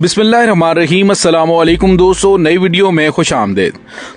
बिस्मिल्लाहिर्रहमानिर्रहीम। अस्सलामुअलैकुम दोस्तों, नई वीडियो में खुश आमदेद।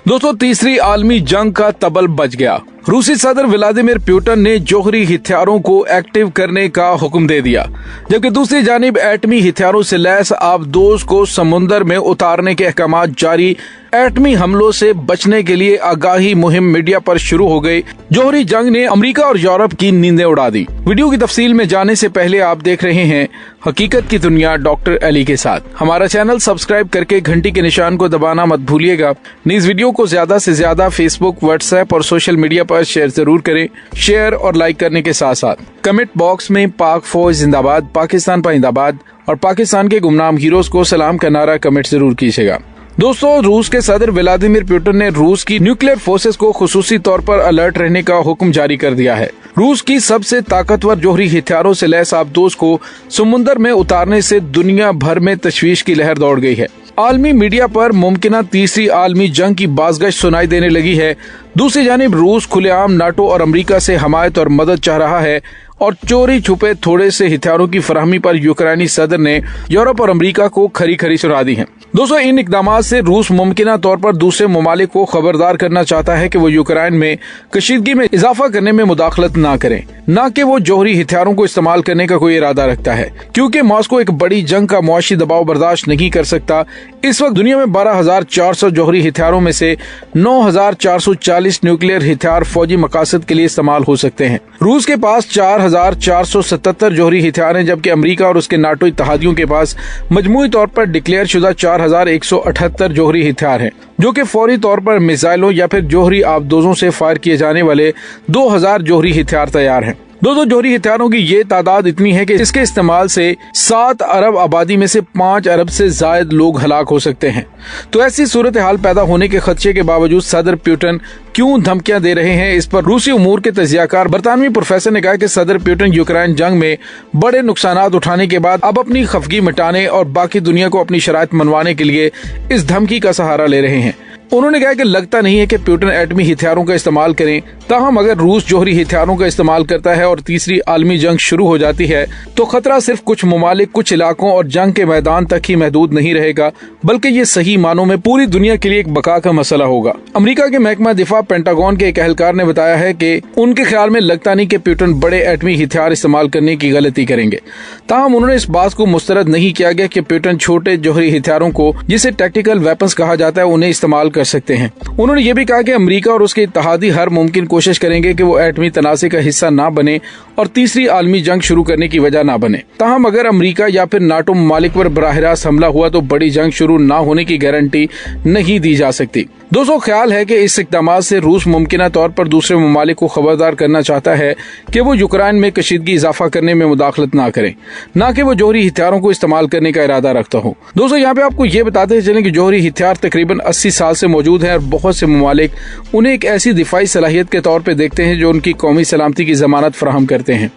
दोस्तों, तीसरी आलमी जंग का तबल बज गया। रूसी सदर व्लादिमीर पुतिन ने जौहरी हथियारों को एक्टिव करने का हुक्म दे दिया, जबकि दूसरी जानिब एटमी हथियारों से लैस आबदोज को समुद्र में उतारने के अहकाम जारी। एटमी हमलों से बचने के लिए आगाही मुहिम मीडिया पर शुरू हो गई। जौहरी जंग ने अमेरिका और यूरोप की नींदें उड़ा दी। वीडियो की तफसील में जाने से पहले आप देख रहे हैं हकीकत की दुनिया डॉक्टर अली के साथ। हमारा चैनल सब्सक्राइब करके घंटी के निशान को दबाना मत भूलिएगा। इस वीडियो को ज्यादा से ज्यादा फेसबुक, व्हाट्सएप और सोशल मीडिया पर शेयर जरूर करें। शेयर और लाइक करने के साथ साथ कमेंट बॉक्स में पाक फौज जिंदाबाद, पाकिस्तान पाइंदाबाद और पाकिस्तान के गुमनाम हीरोज को सलाम का नारा कमेंट जरूर कीजिएगा। दोस्तों, रूस के सदर व्लादिमीर पुतिन ने रूस की न्यूक्लियर फोर्सेस को खुसूसी तौर पर अलर्ट रहने का हुक्म जारी कर दिया है। रूस की सबसे ताकतवर जौहरी हथियारों से लैस आबदोज को समुद्र में उतारने से दुनिया भर में तशवीश की लहर दौड़ गई है। आलमी मीडिया पर मुमकिना तीसरी आलमी जंग की बाज़गश्त सुनाई देने लगी है। दूसरी जानिब रूस खुलेआम नाटो और अमेरिका से हमायत और मदद चाह रहा है और चोरी छुपे थोड़े से हथियारों की फराहमी पर यूक्रेनी सदर ने यूरोप और अमेरिका को खरी खरी सुना दी है। दोस्तों, इन इकदामात से रूस मुमकिना तौर पर दूसरे ममालिक को खबरदार करना चाहता है कि वो यूक्रेन में कशीदगी में इजाफा करने में मुदाखलत न करें, न कि वो जौहरी हथियारों को इस्तेमाल करने का कोई इरादा रखता है, क्योंकि मॉस्को एक बड़ी जंग का मुआशी दबाव बर्दाश्त नहीं कर सकता। इस वक्त दुनिया में 12,400 जौहरी हथियारों में से 9,440 न्यूक्लियर हथियार फौजी मकासद के लिए इस्तेमाल हो सकते हैं। रूस के पास 4,477 जौहरी हथियार हैं, जबकि अमेरिका और उसके नाटो इत्तहादियों के पास मजमूई तौर पर डिक्लेयर शुदा 4,178 जौहरी हथियार हैं, जो कि फौरी तौर पर मिसाइलों या फिर जौहरी आबदोजों से फायर किए जाने वाले 2,000 जौहरी हथियार तैयार हैं। दोस्तों, जौहरी हथियारों की ये तादाद इतनी है कि इसके इस्तेमाल से 7 अरब आबादी में से 5 अरब से ज्यादा लोग हलाक हो सकते हैं। तो ऐसी सूरत हाल पैदा होने के खदशे के बावजूद सदर पुतिन क्यों धमकियां दे रहे हैं, इस पर रूसी उमूर के तजियाकार बरतानवी प्रोफेसर ने कहा कि सदर पुतिन यूक्रेन जंग में बड़े नुकसानात उठाने के बाद अब अपनी खफगी मिटाने और बाकी दुनिया को अपनी शराइत मनवाने के लिए इस धमकी का सहारा ले रहे हैं। उन्होंने कहा कि लगता नहीं है कि पुतिन एटमी हथियारों का इस्तेमाल करें, ताहम अगर रूस जौहरी हथियारों का इस्तेमाल करता है और तीसरी आलमी जंग शुरू हो जाती है तो खतरा सिर्फ कुछ ममालिक, कुछ इलाकों और जंग के मैदान तक ही महदूद नहीं रहेगा, बल्कि ये सही मानों में पूरी दुनिया के लिए एक बका का मसला होगा। अमेरिका के महकमा दिफा पेंटागन के एक एहलकार ने बताया है कि उनके ख्याल में लगता नहीं कि पुतिन बड़े एटमी हथियार इस्तेमाल करने की गलती करेंगे। ताहम उन्होंने इस बात को मुस्तरद नहीं किया गया कि पुतिन छोटे जौहरी हथियारों को, जिसे टैक्टिकल वेपन्स कहा जाता है, उन्हें इस्तेमाल कर सकते हैं। उन्होंने ये भी कहा कि अमेरिका और उसके इत्तहादी हर मुमकिन कोशिश करेंगे कि वो एटमी तनाज़े का हिस्सा ना बने और तीसरी आलमी जंग शुरू करने की वजह ना बने। ताहम अगर अमेरिका या फिर नाटो ममालिक पर बराह रास्त हमला हुआ तो बड़ी जंग शुरू ना होने की गारंटी नहीं दी जा सकती। दोस्तों, ख्याल है कि इस इक़दाम से रूस मुमकिना तौर पर दूसरे ममालिक को खबरदार करना चाहता है कि वो यूक्रेन में कशीदगी इजाफा करने में मुदाखलत ना करें, न कि वो जौहरी हथियारों को इस्तेमाल करने का इरादा रखता हो। दोस्तों, यहाँ पे आपको ये बताते चलें कि जौहरी हथियार तकरीबन 80 साल से मौजूद है और बहुत से ममालिक उन्हें एक ऐसी दिफाई सलाहियत के तौर पर देखते हैं जो उनकी कौमी सलामती की जमानत फराहम करते हैं।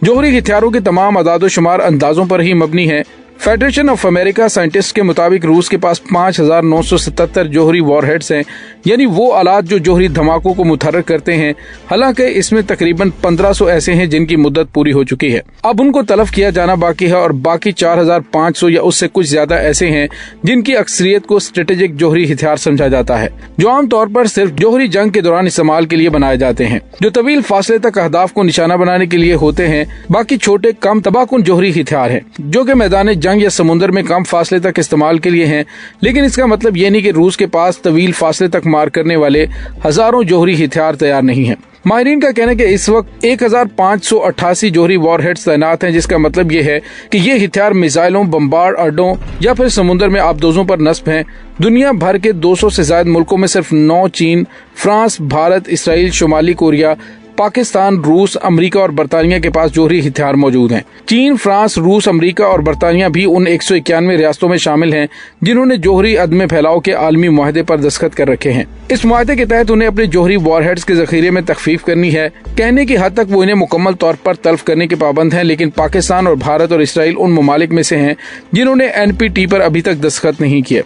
जौहरी हथियारों के तमाम अदाद-ओ-शुमार अंदाजों पर ही मबनी है। फेडरेशन ऑफ अमेरिका साइंटिस्ट के मुताबिक रूस के पास 5,977 जौहरी वॉरहेड्स हैं, यानी वो आलात जो जौहरी धमाकों को मुतहर्रिक करते हैं। हालांकि इसमें तकरीबन 1,500 ऐसे हैं जिनकी मुद्दत पूरी हो चुकी है, अब उनको तलफ किया जाना बाकी है, और बाकी 4,500 या उससे कुछ ज्यादा ऐसे हैं जिनकी अक्सरियत को स्ट्रेटेजिक जौहरी हथियार समझा जाता है, जो आमतौर पर सिर्फ जौहरी जंग के दौरान इस्तेमाल के लिए बनाए जाते हैं, जो तवील फासले तक अहदाफ को निशाना बनाने के लिए होते हैं। बाकी छोटे कम तबाहकुन जौहरी हथियार हैं जो कि मैदान जंग या समुद्र में कम फासले तक इस्तेमाल के लिए हैं, लेकिन इसका मतलब ये नहीं कि रूस के पास तवील फासले तक मार करने वाले हजारों जौहरी हथियार तैयार नहीं हैं। माहिरीन का कहना है कि इस वक्त 1,588 जौहरी वॉरहेड्स तैनात हैं, जिसका मतलब ये है कि ये हथियार मिसाइलों, बम्बार्ड अड्डों या फिर समुद्र में आबदोजों पर नस्ब हैं। दुनिया भर के 200 से ज्यादा मुल्कों में सिर्फ 9 चीन, फ्रांस, भारत, इसराइल, शुमाली कोरिया, पाकिस्तान, रूस, अमेरिका और बरतानिया के पास जौहरी हथियार मौजूद हैं। चीन, फ्रांस, रूस, अमेरिका और बरतानिया भी उन 191 रियासतों में शामिल हैं जिन्होंने जौहरी अदम फैलाव के आलमी मुआहदे पर दस्तखत कर रखे हैं। इस मुआहदे के तहत उन्हें अपने जौहरी वॉरहेड्स के जखीरे में तखफीफ करनी है। कहने की हद तक वो इन्हें मुकम्मल तौर पर तल्फ करने के पाबंद हैं, लेकिन पाकिस्तान और भारत और इसराइल उन ममालिक में से हैं जिन्होंने NPT पर अभी तक दस्तखत नहीं किए।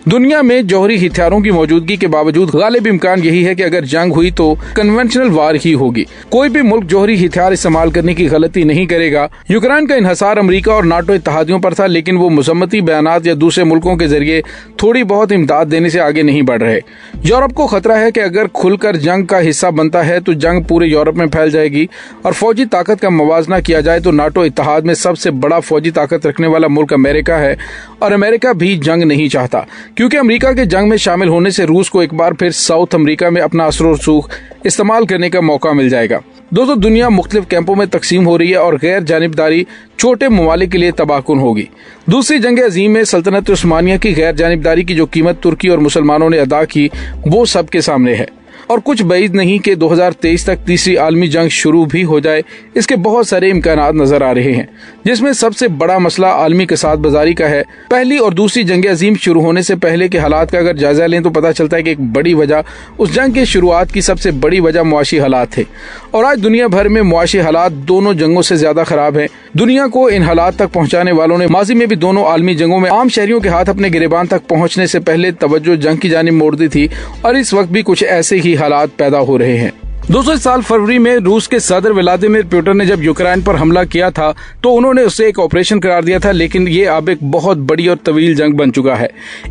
दुनिया में जौहरी हथियारों की मौजूदगी के बावजूद गालिब इम्कान यही है कि अगर जंग हुई तो कन्वेंशनल वार ही होगी। होगी। कोई भी मुल्क जौहरी हथियार इस्तेमाल करने की गलती नहीं करेगा। यूक्रेन का इन्हिसार अमेरिका और नाटो इत्तेहादियों पर था, लेकिन वो मजम्मती बयानात या दूसरे मुल्कों के जरिए थोड़ी बहुत इमदाद देने से आगे नहीं बढ़ रहे। यूरोप को खतरा है कि अगर खुलकर जंग का हिस्सा बनता है तो जंग पूरे यूरोप में फैल जाएगी और फौजी ताकत का मवाजना किया जाए तो नाटो इत्तेहाद में सबसे बड़ा फौजी ताकत रखने वाला मुल्क अमेरिका है और अमेरिका भी जंग नहीं चाहता, क्योंकि अमेरिका के जंग में शामिल होने से रूस को एक बार फिर साउथ अमेरिका में अपना असर और सूख इस्तेमाल करने का मौका मिल जाएगा। दोस्तों, दुनिया मुख्तलिफ कैंपों में तकसीम हो रही है और गैर जानिबदारी छोटे ममालिक के लिए तबाहकुन होगी। दूसरी जंग अजीम में सल्तनत उस्मानिया की गैर जानिबदारी की जो कीमत तुर्की और मुसलमानों ने अदा की वो सबके सामने है और कुछ बैद नहीं कि 2023 तक तीसरी आलमी जंग शुरू भी हो जाए। इसके बहुत सारे इम्कानात नजर आ रहे हैं, जिसमें सबसे बड़ा मसला आलमी कसाद बाजारी का है। पहली और दूसरी जंग अजीम शुरू होने से पहले के हालात का अगर जायजा लें तो पता चलता है कि एक बड़ी वजह उस जंग के शुरुआत की सबसे बड़ी वजह मुआशी हालात थे और आज दुनिया भर में मुआशी हालात दोनों जंगों से ज्यादा खराब है। दुनिया को इन हालात तक पहुंचाने वालों ने माजी में भी दोनों आलमी जंगों में आम शहरियों के हाथ अपने गिरेबान तक पहुंचने से पहले तवज्जो जंग की जानिब मोड़ दी थी और इस वक्त भी कुछ ऐसे ही हालात पैदा हो रहे हैं। दोस्तों, इस साल फरवरी में रूस के सदर व्लादिमीर पुतिन ने जब यूक्रेन पर हमला किया था तो उन्होंने उसे एक ऑपरेशन करार दिया था, लेकिन ये अब एक बहुत बड़ी और तवील जंग बन चुका है।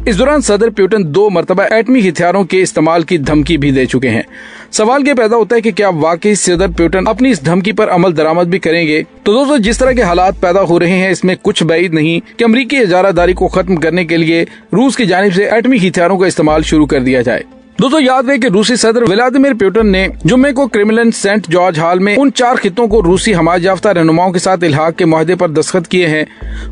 इस दौरान सदर पुतिन 2 मरतबा एटमी हथियारों के इस्तेमाल की धमकी भी दे चुके हैं। सवाल ये पैदा होता है कि क्या वाकई सदर पुतिन अपनी इस धमकी पर अमल दरामद भी करेंगे? तो दोस्तों, जिस तरह के हालात पैदा हो रहे हैं इसमें कुछ बैद नहीं कि अमरीकी इजारादारी को खत्म करने के लिए रूस की जानिब से एटमी हथियारों का इस्तेमाल शुरू कर दिया जाए। दोस्तों, याद रहे कि रूसी सदर व्लादिमीर पुतिन ने जुम्मे को क्रेमलिन सेंट जॉर्ज हॉल में उन 4 खित्तों को रूसी हमायत याफ्ता रहनुमाओं के साथ इल्हाक के मुआहदे पर दस्तखत किए हैं।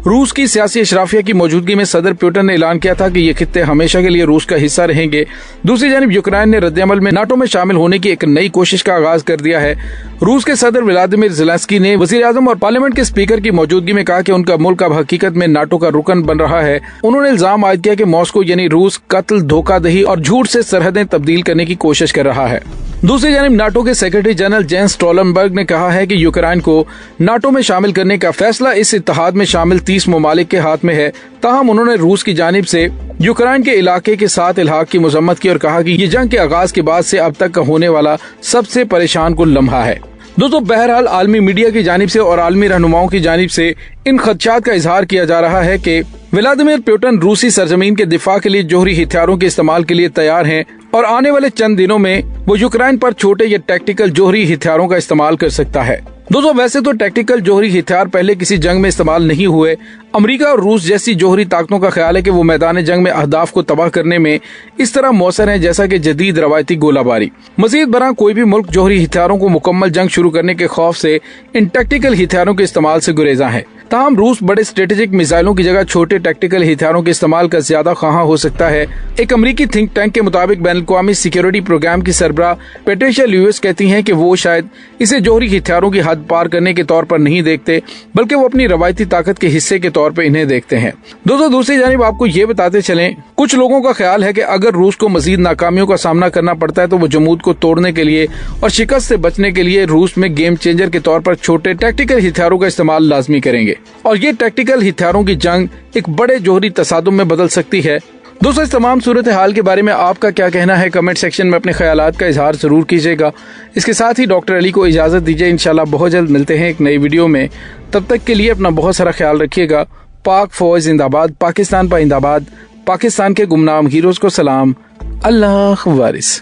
रूस की सियासी अशराफिया की मौजूदगी में सदर पुतिन ने ऐलान किया था कि ये खित्ते हमेशा के लिए रूस का हिस्सा रहेंगे। दूसरी जानिब यूक्रेन ने रद्दअमल में नाटो में शामिल होने की एक नई कोशिश का आगाज कर दिया है। रूस के सदर व्लादिमीर ज़ेलेंस्की ने वज़ीर आज़म और पार्लियामेंट के स्पीकर की मौजूदगी में कहा कि उनका मुल्क अब हकीकत में नाटो का रुकन बन रहा है। उन्होंने इल्जाम आयद किया कि मॉस्को यानी रूस कत्ल, धोखाधड़ी और झूठ से सरहदें तब्दील करने की कोशिश कर रहा है। दूसरी जानिब नाटो के सेक्रेटरी जनरल जेंस स्टोलनबर्ग ने कहा है कि यूक्रेन को नाटो में शामिल करने का फैसला इस इत्तेहाद में शामिल 30 ममालिक के हाथ में है। ताहम उन्होंने रूस की जानिब से यूक्रेन के इलाके के साथ इल्हाक की मजम्मत की और कहा कि ये जंग के आगाज के बाद से अब तक का होने वाला सबसे परेशान कुल लम्हा है। दोस्तों, बहरहाल आलमी मीडिया की जानिब से और आलमी रहनुमाओं की जानिब से इन खदशात का इजहार किया जा रहा है कि व्लादिमीर पुतिन रूसी सरजमीन के दिफा के लिए जौहरी हथियारों के इस्तेमाल के लिए तैयार हैं और आने वाले चंद दिनों में वो यूक्रेन पर छोटे या टैक्टिकल जौहरी हथियारों का इस्तेमाल कर सकता है। दोस्तों, वैसे तो टैक्टिकल जौहरी हथियार पहले किसी जंग में इस्तेमाल नहीं हुए। अमेरिका और रूस जैसी जौहरी ताकतों का ख्याल है कि वो मैदान जंग में अहदाफ को तबाह करने में इस तरह मौसर है जैसा कि जदीद रवायती गोलाबारी। मजीद बरा कोई भी मुल्क जौहरी हथियारों को मुकम्मल जंग शुरू करने के खौफ से इन टैक्टिकल हथियारों के इस्तेमाल से गुरेजा है। ताहम रूस बड़े स्ट्रेटेजिक मिसाइलों की जगह छोटे टैक्टिकल हथियारों के इस्तेमाल का ज्यादा ख्वाह हो सकता है। एक अमेरिकी थिंक टैंक के मुताबिक बैनुल-अक़वामी सिक्योरिटी प्रोग्राम की सरबराह पैट्रिशिया ल्यूइस कहती हैं कि वो शायद इसे जौहरी हथियारों की हद पार करने के तौर पर नहीं देखते, बल्कि वो अपनी रवायती ताकत के हिस्से के तौर पर इन्हें देखते हैं। दोस्तों, दूसरी जानिब आपको ये बताते चलें, कुछ लोगों का ख्याल है कि अगर रूस को मजीद नाकामियों का सामना करना पड़ता है तो वो जमूद को तोड़ने के लिए और शिकस्त से बचने के लिए रूस में गेम चेंजर के तौर पर छोटे टैक्टिकल हथियारों का इस्तेमाल लाजमी करेंगे और ये टैक्टिकल हथियारों की जंग एक बड़े जौहरी तसादुम में बदल सकती है। दोस्तों, इस तमाम सूरत हाल के बारे में आपका क्या कहना है? कमेंट सेक्शन में अपने ख्यालात का इजहार जरूर कीजिएगा। इसके साथ ही डॉक्टर अली को इजाजत दीजिए। इंशाल्लाह बहुत जल्द मिलते हैं एक नई वीडियो में। तब तक के लिए अपना बहुत सारा ख्याल रखिएगा। पाक फौज जिंदाबाद, पाकिस्तान पाइंदाबाद, पाकिस्तान के गुमनाम हीरोज को सलाम। अल्लाह वारिस।